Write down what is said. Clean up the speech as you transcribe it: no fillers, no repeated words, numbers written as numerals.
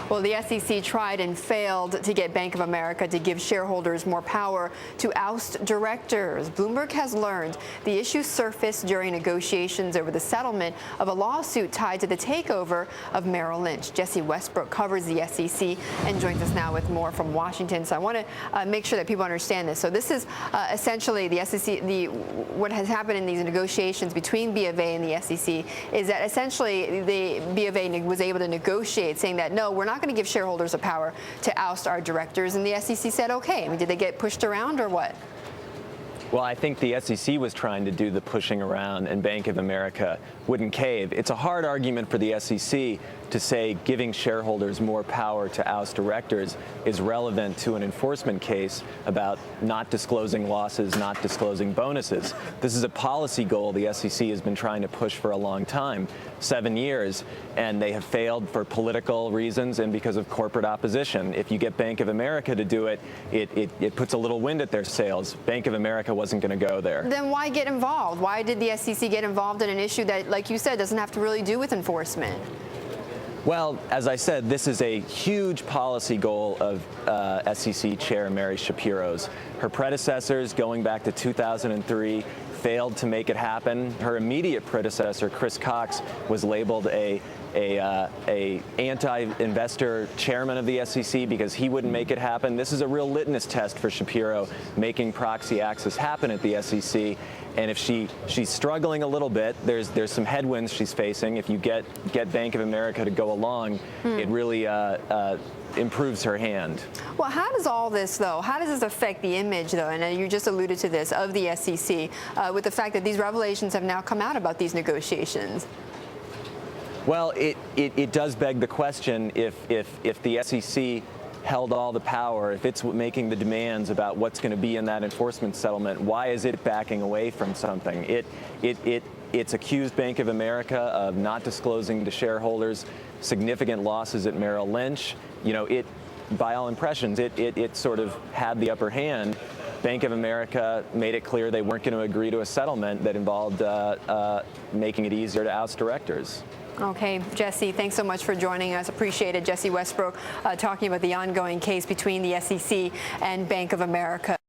Well, the SEC tried and failed to get Bank of America to give shareholders more power to oust directors. Bloomberg has learned the issue surfaced during negotiations over the settlement of a lawsuit tied to the takeover of Merrill Lynch. Jesse Westbrook covers the SEC and joins us now with more from Washington. So I want to make sure that people understand this. So this is essentially the SEC, what has happened in these negotiations between BofA and the SEC is that essentially the BofA was able to negotiate, saying that, no, we're not going to give shareholders the power to oust our directors. And the SEC said, okay. I mean, did they get pushed around or what? Well, I think the SEC was trying to do the pushing around, and Bank of America wouldn't cave. It's a hard argument for the SEC to say giving shareholders more power to oust directors is relevant to an enforcement case about not disclosing losses, not disclosing bonuses. This is a policy goal the SEC has been trying to push for a long time, 7 years, and they have failed for political reasons and because of corporate opposition. If you get Bank of America to do it, it puts a little wind at their sails. Bank of America wasn't going to go there. Then why get involved? Why did the SEC get involved in an issue that, like you said, doesn't have to really do with enforcement? Well, as I said, this is a huge policy goal of SEC Chair Mary Shapiro's. Her predecessors, going back to 2003, failed to make it happen. Her immediate predecessor, Chris Cox, was labeled a anti-investor chairman of the SEC because he wouldn't make it happen. This is a real litmus test for Shapiro, making proxy access happen at the SEC. And if she's struggling a little bit, there's some headwinds she's facing. If you get Bank of America to go along, it really improves her hand. Well, how does all this, though, how does this affect the image, though, and you just alluded to this, of the SEC, with the fact that these revelations have now come out about these negotiations? Well, it does beg the question, if the SEC held all the power, if it's making the demands about what's going to be in that enforcement settlement, why is it backing away from something? It's accused Bank of America of not disclosing to shareholders significant losses at Merrill Lynch. You know, by all impressions, it sort of had the upper hand. Bank of America made it clear they weren't going to agree to a settlement that involved making it easier to oust directors. Okay, Jesse, thanks so much for joining us. Appreciate it. Jesse Westbrook talking about the ongoing case between the SEC and Bank of America.